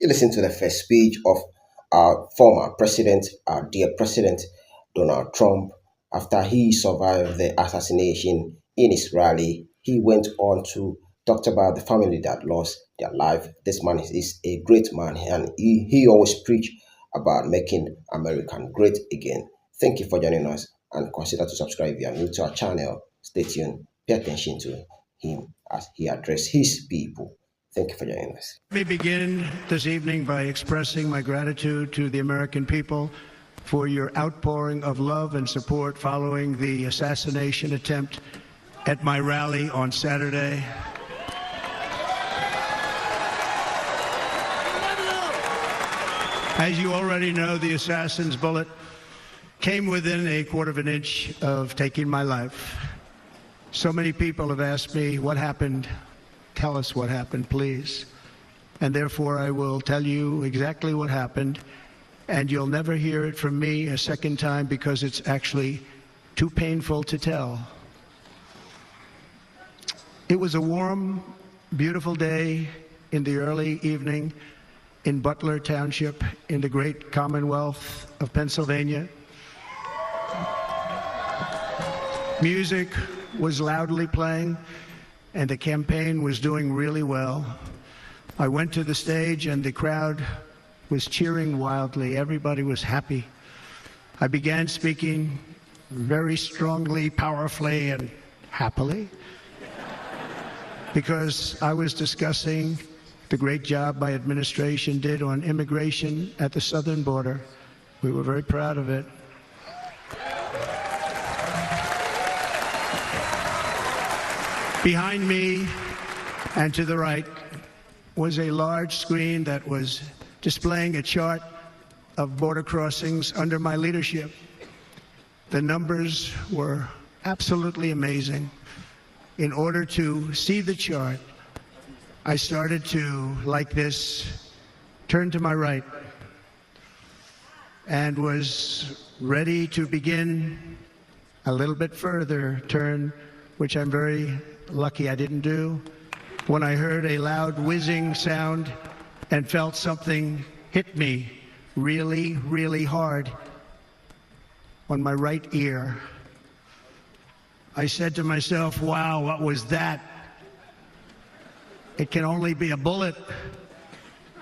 You listen to the first speech of our former president, our dear president, Donald Trump. After he survived the assassination in his rally, he went on to talk about the family that lost their life. This man is a great man, and he always preach about making America great again. Thank you for joining us, and consider to subscribe if you are new to our channel. Stay tuned, pay attention to him as he addresses his people. Thank you for joining us. Let me begin this evening by expressing my gratitude to the American people for your outpouring of love and support following the assassination attempt at my rally on Saturday. As you already know, the assassin's bullet came within a quarter of an inch of taking my life. So many people have asked me, what happened? Tell us what happened, please. And therefore, I will tell you exactly what happened, and you'll never hear it from me a second time because it's actually too painful to tell. It was a warm, beautiful day in the early evening in Butler Township in the great Commonwealth of Pennsylvania. Music was loudly playing, and the campaign was doing really well. I went to the stage and the crowd was cheering wildly. Everybody was happy. I began speaking very strongly, powerfully, and happily because I was discussing the great job my administration did on immigration at the southern border. We were very proud of it. Behind me and to the right was a large screen that was displaying a chart of border crossings under my leadership. The numbers were absolutely amazing. In order to see the chart, I started to, like this, turn to my right and was ready to begin a little bit further turn, which I'm very lucky I didn't do, when I heard a loud whizzing sound and felt something hit me really, really hard on my right ear. I said to myself, wow, what was that? It can only be a bullet.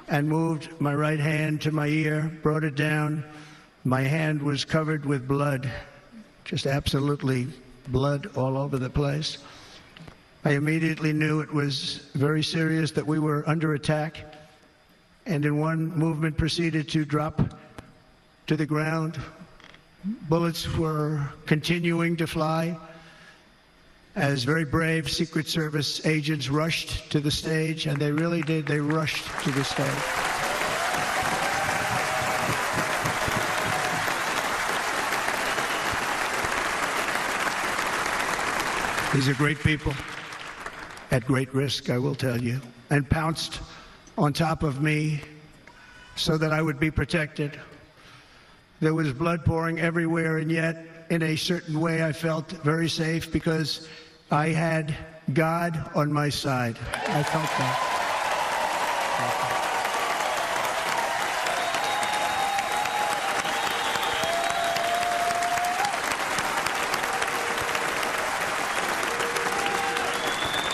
And moved my right hand to my ear, brought it down. My hand was covered with blood, just absolutely blood all over the place. I immediately knew it was very serious, that we were under attack, and in one movement proceeded to drop to the ground. Bullets were continuing to fly as very brave Secret Service agents rushed to the stage, and they really did. They rushed to the stage. These are great people, at great risk, I will tell you, and pounced on top of me so that I would be protected. There was blood pouring everywhere, and yet, in a certain way, I felt very safe because I had God on my side. I felt that.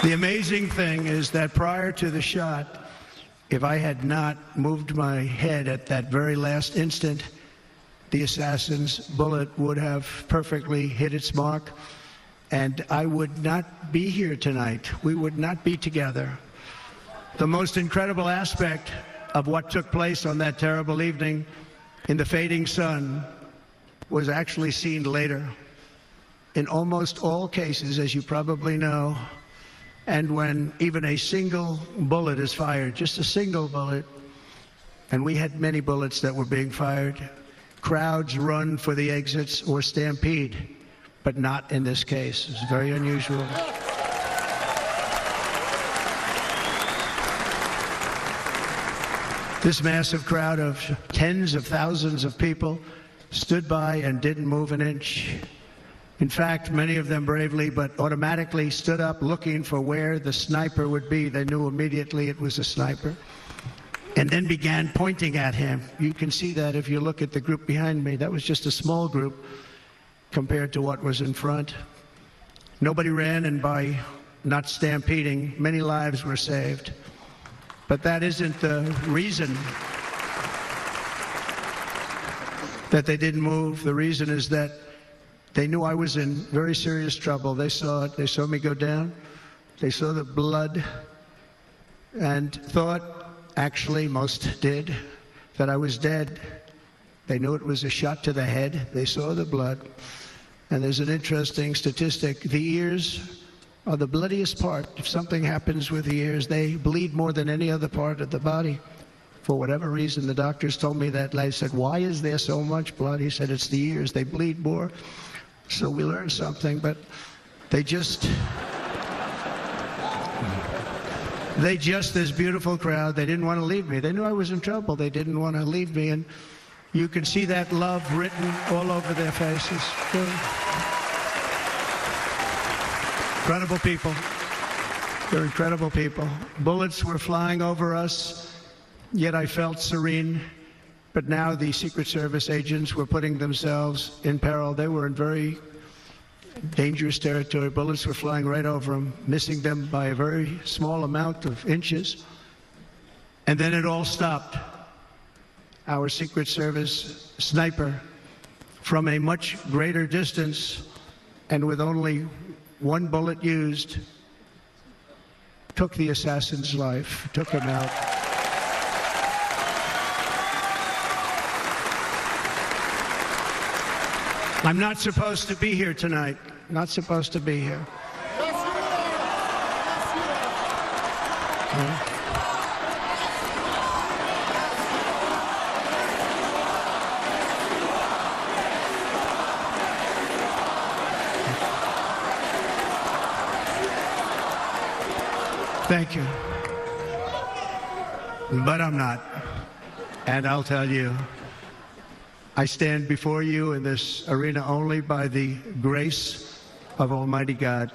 The amazing thing is that prior to the shot, if I had not moved my head at that very last instant, the assassin's bullet would have perfectly hit its mark, and I would not be here tonight. We would not be together. The most incredible aspect of what took place on that terrible evening in the fading sun was actually seen later. In almost all cases, as you probably know, and when even a single bullet is fired, just a single bullet, and we had many bullets that were being fired, crowds run for the exits or stampede, but not in this case. It's very unusual. This massive crowd of tens of thousands of people stood by and didn't move an inch. In fact, many of them bravely but automatically stood up looking for where the sniper would be. They knew immediately it was a sniper. and then began pointing at him. You can see that if you look at the group behind me. That was just a small group compared to what was in front. Nobody ran, and by not stampeding, many lives were saved. But that isn't the reason that they didn't move. The reason is that they knew I was in very serious trouble. They saw it. They saw me go down. They saw the blood and thought, actually most did, that I was dead. They knew it was a shot to the head. They saw the blood. And there's an interesting statistic. The ears are the bloodiest part. If something happens with the ears, they bleed more than any other part of the body. For whatever reason, the doctors told me that. I said, why is there so much blood? He said, it's the ears. They bleed more. So we learned something, but they just, this beautiful crowd, they didn't want to leave me. They knew I was in trouble. They didn't want to leave me. And you can see that love written all over their faces. Incredible people. They're incredible people. Bullets were flying over us, yet I felt serene. But now the Secret Service agents were putting themselves in peril. They were in very dangerous territory. Bullets were flying right over them, missing them by a very small amount of inches. And then it all stopped. Our Secret Service sniper, from a much greater distance and with only one bullet used, took the assassin's life, took him out. I'm not supposed to be here tonight. Not supposed to be here. Thank you. But I'm not. And I'll tell you, I stand before you in this arena only by the grace of Almighty God.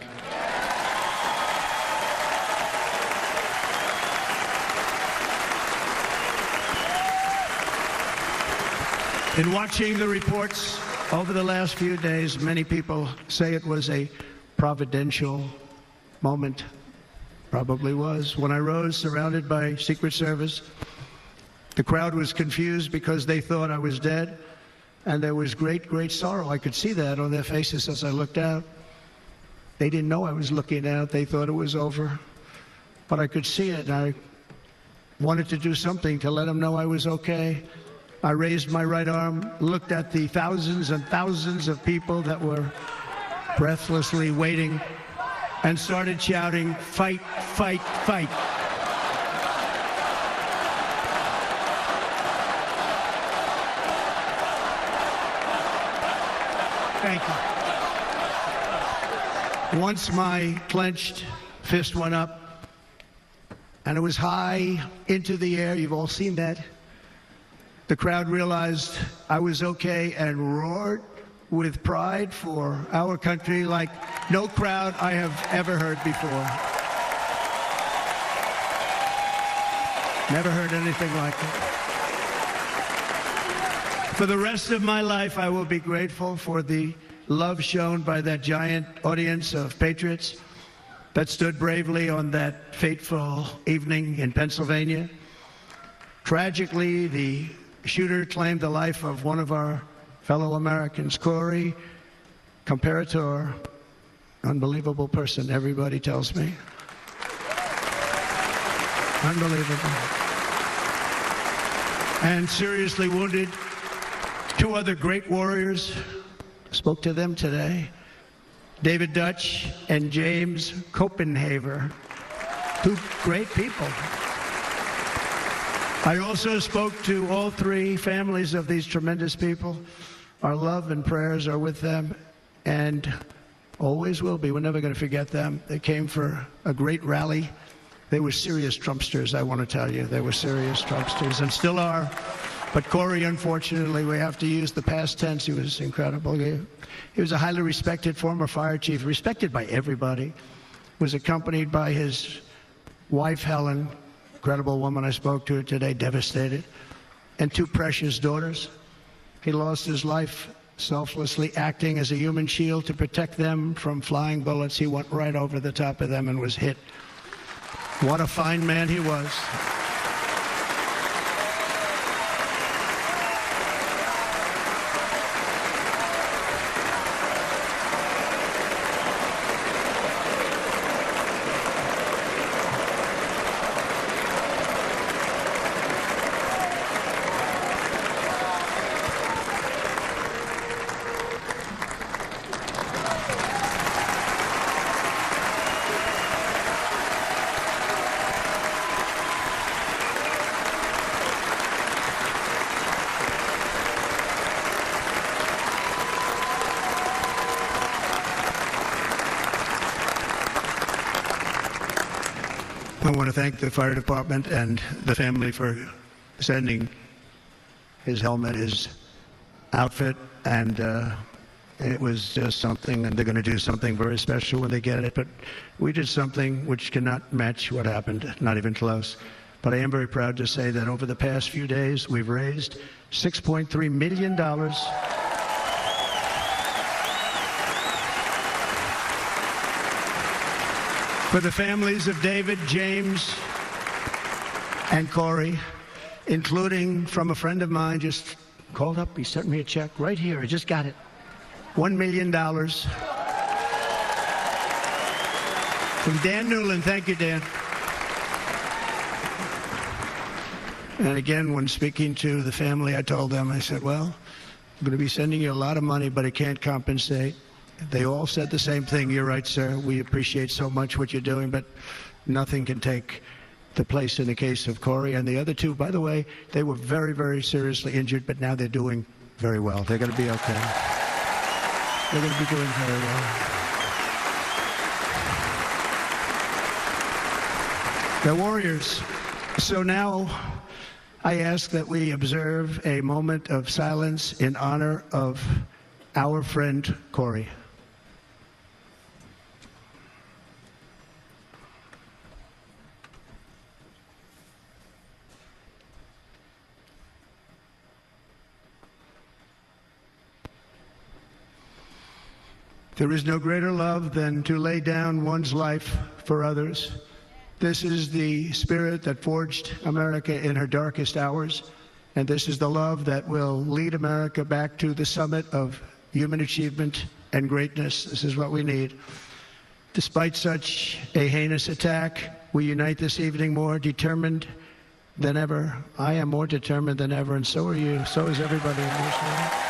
In watching the reports over the last few days, many people say it was a providential moment. Probably was. When I rose, surrounded by Secret Service, the crowd was confused because they thought I was dead, and there was great, great sorrow. I could see that on their faces as I looked out. They didn't know I was looking out. They thought it was over. But I could see it, and I wanted to do something to let them know I was okay. I raised my right arm, looked at the thousands and thousands of people that were breathlessly waiting, and started shouting, "Fight, fight, fight." Thank you. Once my clenched fist went up, and it was high into the air, you've all seen that, the crowd realized I was okay and roared with pride for our country like no crowd I have ever heard before. Never heard anything like it. For the rest of my life, I will be grateful for the love shown by that giant audience of patriots that stood bravely on that fateful evening in Pennsylvania. Tragically, the shooter claimed the life of one of our fellow Americans, Corey Comparator. Unbelievable person, everybody tells me. Unbelievable. And seriously wounded, two other great warriors. Spoke to them today. David Dutch and James Copenhaver. Two great people. I also spoke to all three families of these tremendous people. Our love and prayers are with them, and always will be. We're never going to forget them. They came for a great rally. They were serious Trumpsters, I want to tell you. They were serious Trumpsters, and still are. But Corey, unfortunately, we have to use the past tense. He was incredible. He was a highly respected former fire chief, respected by everybody. Was accompanied by his wife, Helen, incredible woman I spoke to today, devastated, and 2 precious daughters. He lost his life selflessly acting as a human shield to protect them from flying bullets. He went right over the top of them and was hit. What a fine man he was. I want to thank the fire department and the family for sending his helmet, his outfit, and it was just something, and they're going to do something very special when they get it. But we did something which cannot match what happened, not even close. But I am very proud to say that over the past few days, we've raised $6.3 million for the families of David, James, and Corey, including from a friend of mine just called up. He sent me a check right here. I just got it. $1 million from Dan Newland. Thank you, Dan. And again, when speaking to the family, I told them, I said, well, I'm going to be sending you a lot of money, but it can't compensate. They all said the same thing. You're right, sir. We appreciate so much what you're doing, but nothing can take the place in the case of Corey. And the other 2, by the way, they were very, very seriously injured, but now they're doing very well. They're going to be okay. They're going to be doing very well. They're warriors. So now I ask that we observe a moment of silence in honor of our friend Corey. There is no greater love than to lay down one's life for others. This is the spirit that forged America in her darkest hours, and this is the love that will lead America back to the summit of human achievement and greatness. This is what we need. Despite such a heinous attack, we unite this evening more determined than ever. I am more determined than ever, and so are you. So is everybody in this room.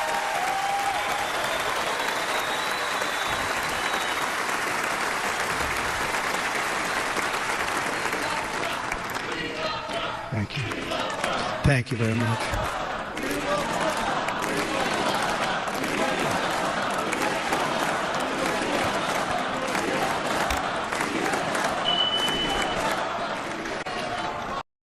Thank you. Thank you very much.